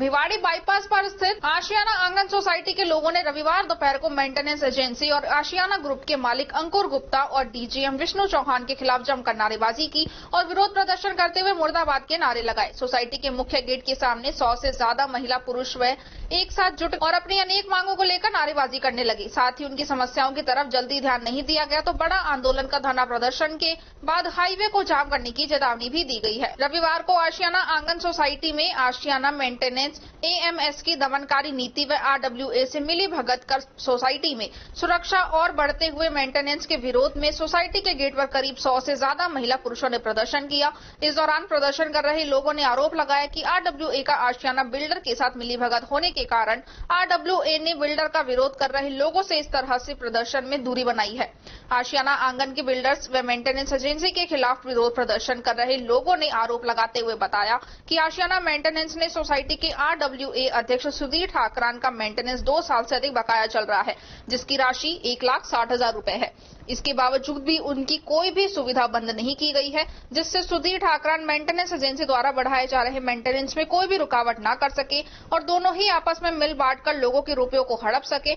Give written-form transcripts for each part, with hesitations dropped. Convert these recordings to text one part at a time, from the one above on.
Bhiwadi bypass पर स्थित आशियाना आंगन सोसाइटी के लोगों ने रविवार दोपहर को मेंटेनेंस एजेंसी और आशियाना ग्रुप के मालिक अंकुर गुप्ता और डीजीएम विष्णु चौहान के खिलाफ जमकर नारेबाजी की और विरोध प्रदर्शन करते हुए मुर्दाबाद के नारे लगाए। सोसाइटी के मुख्य गेट के सामने 100 से ज्यादा महिला पुरुष व एक साथ जुट और अपनी अनेक मांगों को लेकर नारेबाजी करने लगी। साथ ही उनकी समस्याओं की तरफ जल्दी ध्यान नहीं दिया गया तो बड़ा आंदोलन का धरना प्रदर्शन के बाद हाईवे को जाम करने की चेतावनी भी दी गई है। रविवार को आशियाना आंगन सोसाइटी में आशियाना मेंटेनेंस AMS की दमनकारी नीति व RWA से मिली भगत कर सोसाइटी में सुरक्षा और बढ़ते हुए मेंटेनेंस के विरोध में सोसाइटी के गेट पर करीब 100 से ज्यादा महिला पुरुषों ने प्रदर्शन किया। इस दौरान प्रदर्शन कर रहे लोगों ने आरोप लगाया कि RWA का आशियाना बिल्डर के साथ मिली भगत होने के कारण RWA ने बिल्डर का विरोध कर रहे लोगों से इस तरह से प्रदर्शन में दूरी बनाई है। आशियाना आंगन के बिल्डर्स व मेंटेनेंस एजेंसी के खिलाफ विरोध प्रदर्शन कर रहे लोगों ने आरोप लगाते हुए बताया कि आशियाना मेंटेनेंस ने सोसाइटी के RWA अध्यक्ष सुधीर ठाकरान का मेंटेनेंस 2 साल से अधिक बकाया चल रहा है, जिसकी राशि 1,60,000 रुपए है। इसके बावजूद भी उनकी कोई भी सुविधा बंद नहीं की गई है, जिससे सुधीर ठाकरान मेंटेनेंस एजेंसी द्वारा बढ़ाए जा रहे मेंटेनेंस में कोई भी रुकावट न कर सके और दोनों ही आपस में मिल बांट कर लोगों के रुपयों को हड़प सके।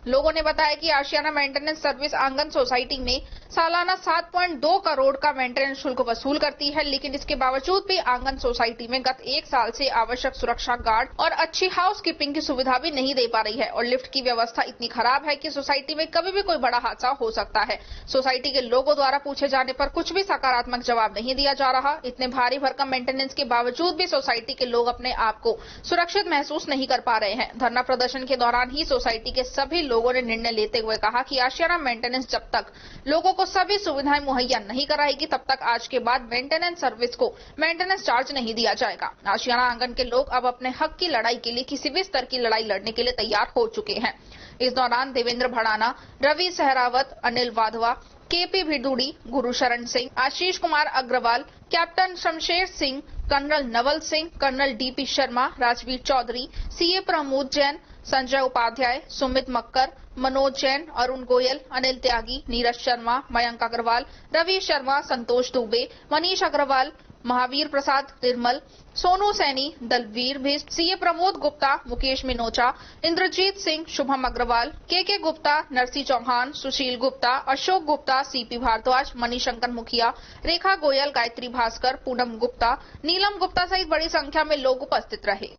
लोगों ने बताया कि आशियाना मेंटेनेंस सर्विस आंगन सोसाइटी में सालाना 7.2 करोड़ का मेंटेनेंस शुल्क वसूल करती है, लेकिन इसके बावजूद भी आंगन सोसाइटी में गत 1 साल से आवश्यक सुरक्षा गार्ड और अच्छी हाउसकीपिंग की सुविधा भी नहीं दे पा रही है और लिफ्ट की व्यवस्था इतनी खराब है कि सोसाइटी में कभी भी कोई बड़ा हादसा हो सकता है। सोसाइटी के लोगों द्वारा पूछे जाने पर कुछ भी सकारात्मक जवाब नहीं दिया जा रहा। इतने भारी भरकम मेंटेनेंस के बावजूद भी सोसाइटी के लोग अपने आप को सुरक्षित महसूस नहीं कर पा रहे हैं। धरना प्रदर्शन के दौरान ही सोसाइटी के सभी लोगों ने निर्णय लेते हुए कहा कि आशियाना मेंटेनेंस जब तक लोगों को सभी सुविधाएं मुहैया नहीं कराएगी तब तक आज के बाद मेंटेनेंस सर्विस को मेंटेनेंस चार्ज नहीं दिया जाएगा। आशियाना आंगन के लोग अब अपने हक की लड़ाई के लिए किसी भी स्तर की लड़ाई लड़ने के लिए तैयार हो चुके हैं। इस दौरान देवेंद्र भड़ाना, रवि सहरावत, अनिल वाधवा, KP भिडूड़ी, Gurusharan Singh, Ashish Kumar Agarwal, captain Shamsher Singh, colonel Naval Singh, colonel DP Sharma, Rajveer Chaudhary, CA Pramod Jain, Sanjay Upadhyay, Sumit Makkar, Manoj Jain, Arun Goyal, Anil Tyagi, Neeraj Sharma, Mayank Agarwal, Ravi Sharma, Santosh Dubey, Manish Agarwal, Mahavir Prasad Nirmal, Sonu Saini, Dalvir Bisht, CA Pramod Gupta, Mukesh Minocha, Inderjeet Singh, Shubham Agarwal, KK Gupta, Narsi Chauhan, सुशील गुप्ता, अशोक गुप्ता, CP भारद्वाज, मणिशंकर मुखिया, रेखा गोयल, गायत्री भास्कर, पूनम गुप्ता, नीलम गुप्ता सहित बड़ी संख्या में लोग उपस्थित रहे।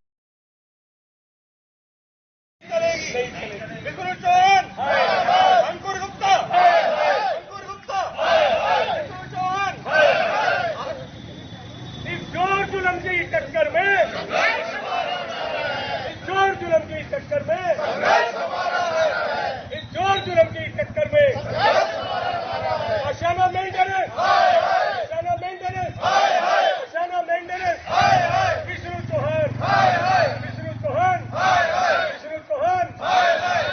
विष्णु चौहान, अंकुर गुप्ता, अंकुर गुप्ता, विष्णु चौहान, इस जोर जुल्म की टक्कर में, इस जोर जुल्म की टक्कर में, इस जोर जुल्म की टक्कर में, आशियाना मेंटेनेंस, आशियाना मेंटेनेंस, आशियाना मेंटेनेंस, विष्णु चौहान, विष्णु चौहान, विष्णु चौहान,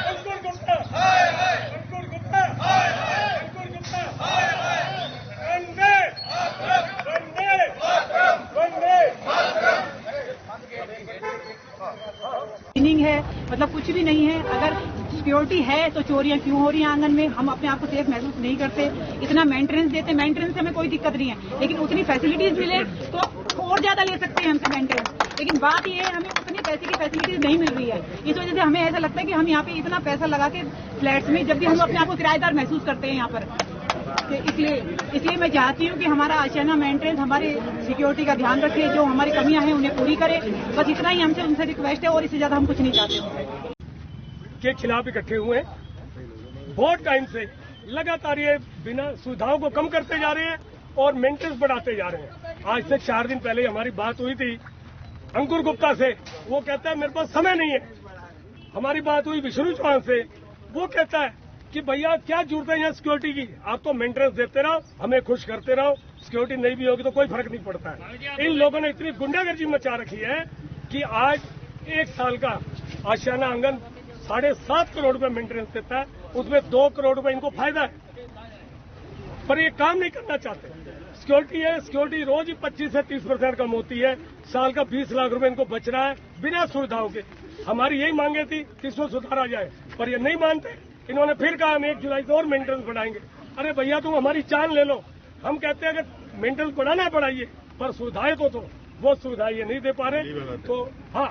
अंकुर गुप्ता, अंकुर गुप्ता, अंकुर गुप्ता, वंदे, वंदे, वंदे। मीनिंग है मतलब कुछ भी नहीं है। अगर सिक्योरिटी है तो चोरियां क्यों हो रही हैं आंगन में? हम अपने आप को सेफ महसूस नहीं करते। इतना मेंटेनेंस देते, मेंटेनेंस से हमें कोई दिक्कत नहीं है, लेकिन उतनी फैसिलिटीज मिले तो और ज्यादा ले सकते हैं हमसे मेंटेनेंस। लेकिन बात यह है हमें उतनी पैसे की फैसिलिटीज नहीं मिल रही है। इस वजह से हमें ऐसा लगता है कि हम यहाँ पे इतना पैसा लगा के फ्लैट्स में, जब भी हम अपने आप को किराएदार महसूस करते हैं यहाँ पर, इसलिए मैं चाहती हूँ कि हमारा आशियाना मेंटेनेंस हमारे सिक्योरिटी का ध्यान रखे, जो हमारी कमियां हैं उन्हें पूरी करे। बस इतना ही हमसे उनसे रिक्वेस्ट है और इससे ज्यादा हम कुछ नहीं चाहते। के खिलाफ इकट्ठे हुए हैं। बहुत टाइम से लगातार ये बिना सुविधाओं को कम करते जा रहे हैं और मेंटेनेंस बढ़ाते जा रहे हैं। आज से 4 दिन पहले हमारी बात हुई थी अंकुर गुप्ता से, वो कहता है मेरे पास समय नहीं है। हमारी बात हुई विष्णु चौहान से, वो कहता है कि भैया क्या जरूरत है यहाँ सिक्योरिटी की, आप तो मेंटेनेंस देते रहो, हमें खुश करते रहो, सिक्योरिटी नहीं भी होगी तो कोई फर्क नहीं पड़ता है। इन लोगों ने इतनी गुंडागर्दी मचा रखी है कि आज 1 साल का आशियाना आंगन 7.5 करोड़ रुपए मेंटेनेंस देता है, उसमें 2 करोड़ रुपए इनको फायदा है, पर ये काम नहीं करना चाहते। सिक्योरिटी है, सिक्योरिटी रोज ही 25 से 30% कम होती है, साल का 20 लाख रुपए इनको बच रहा है बिना सुविधाओं के। हमारी यही मांगे थी कि इसमें सुधार आ जाए, पर ये नहीं मानते। इन्होंने फिर कहा हम 1 जुलाई से और मेंटेनेंस बढ़ाएंगे। अरे भैया तुम हमारी जान ले लो, हम कहते हैं अगर मेंटेनेंस बढ़ाना है बढ़ाइए, पर सुविधाएं तो वो सुविधाएं ये नहीं दे पा रहे। तो हाँ,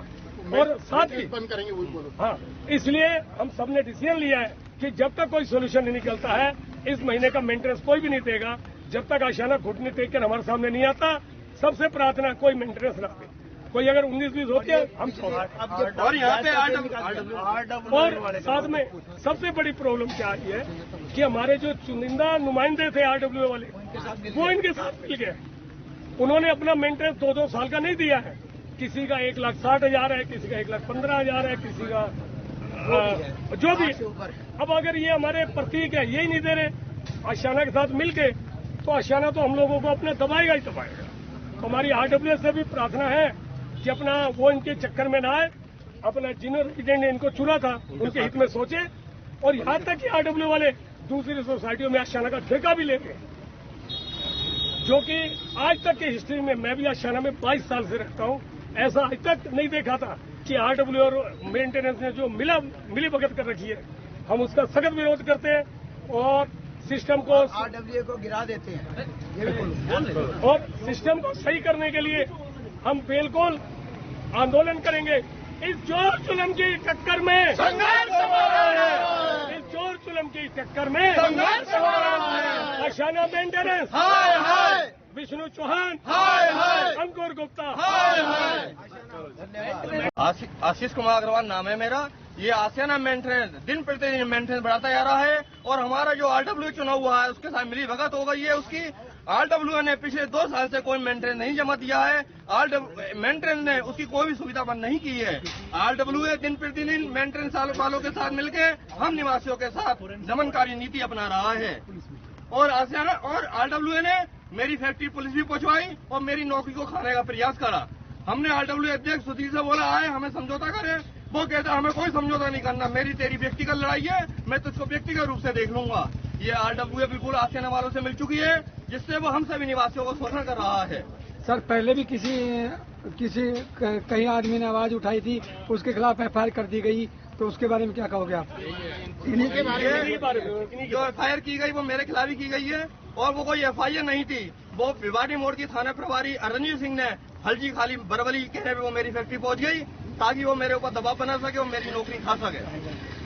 और साथ ही बंद करेंगे वही बोलो। हाँ, इसलिए हम सब ने डिसीजन लिया है कि जब तक कोई सोल्यूशन नहीं निकलता है, इस महीने का मेंटेनेंस कोई भी नहीं देगा, जब तक आशियाना घुटने टेक कर हमारे सामने नहीं आता। सबसे प्रार्थना कोई मेंटेनेंस ना दे। कोई अगर 19-20 होती है हम और यहाँ पे और साथ में सबसे बड़ी प्रॉब्लम क्या आई है कि हमारे जो चुनिंदा नुमाइंदे थे RWA वाले, वो इनके साथ मिल गए। उन्होंने अपना मेंटेनेंस 2-2 साल का नहीं दिया है। किसी का 1,60,000 है, किसी का 1,15,000 है, किसी का जो भी। अब अगर ये हमारे प्रतीक है, यही नहीं दे रहे आशियाना के साथ मिलके, तो आशियाना तो हम लोगों को अपने दबाएगा ही दबाएगा। तो हमारी RWA से भी प्रार्थना है कि अपना वो इनके चक्कर में ना आए, अपना जिन्होंने रेजिडेंट ने इनको चुना था उनके हित में सोचे। और यहाँ तक कि RWA वाले दूसरी सोसाइटियों में आशियाना का ठेका भी लेते हैं, जो कि आज तक की हिस्ट्री में, मैं भी आशियाना में 22 साल से रहता हूँ, ऐसा आज तक नहीं देखा था कि RWA और मेंटेनेंस ने जो मिली भगत कर रखी है। हम उसका सख्त विरोध करते हैं और सिस्टम को RWA को गिरा देते हैं। और सिस्टम को सही करने के लिए हम बिल्कुल आंदोलन करेंगे। इस जोर जुल्म की टक्कर में संघर्ष हो रहा है। इस जोर जुल्म की टक्कर में संघर्ष हो रहा है। आशियाना मेंटेनेंस हाय हाय, विष्णु चौहान हाय हाय, अंकुर गुप्ता हाय हाय। आशीष कुमार अग्रवाल नाम है मेरा। ये आशियाना मेंटेनेंस दिन प्रतिदिन मेंटेनेंस बढ़ाता जा रहा है और हमारा जो RWA चुना हुआ है उसके साथ मिली भगत हो गई है उसकी। RWA ने पिछले 2 साल से कोई मेंटेनेंस नहीं जमा दिया है। मेंटेनेंस ने उसकी कोई भी सुविधा बंद नहीं की है। RWA दिन प्रतिदिन मेंटेनेंस वालों के साथ मिलकर हम निवासियों के साथ दमनकारी नीति अपना रहा है। और आशियाना और RWA ने मेरी फैक्ट्री पुलिस भी पहुंचवाई और मेरी नौकरी को खाने का प्रयास करा। हमने RWA अध्यक्ष सुधीर से बोला आए हमें समझौता करें, वो कहता हमें कोई समझौता नहीं करना, मेरी तेरी व्यक्तिगत लड़ाई है, मैं तुझको व्यक्तिगत रूप से देख लूंगा। ये RWA बिल्कुल आशियाना वालों से मिल चुकी है, जिससे वो हम सभी निवासियों को शोषण कर रहा है। सर पहले भी किसी कई आदमी ने आवाज उठाई थी, उसके खिलाफ FIR कर दी गई, तो उसके बारे में क्या कहोगे आप? इन्हीं के बारे में जो FIR की गई वो मेरे खिलाफ ही की गई है और वो कोई FIR नहीं थी। वो भिवाड़ी मोड़ की थाना प्रभारी रणजीत सिंह ने हल्जी खाली बरबली कहने पे वो मेरी फैक्ट्री पहुंच गई ताकि वो मेरे ऊपर दबाव बना सके और मेरी नौकरी खा सके।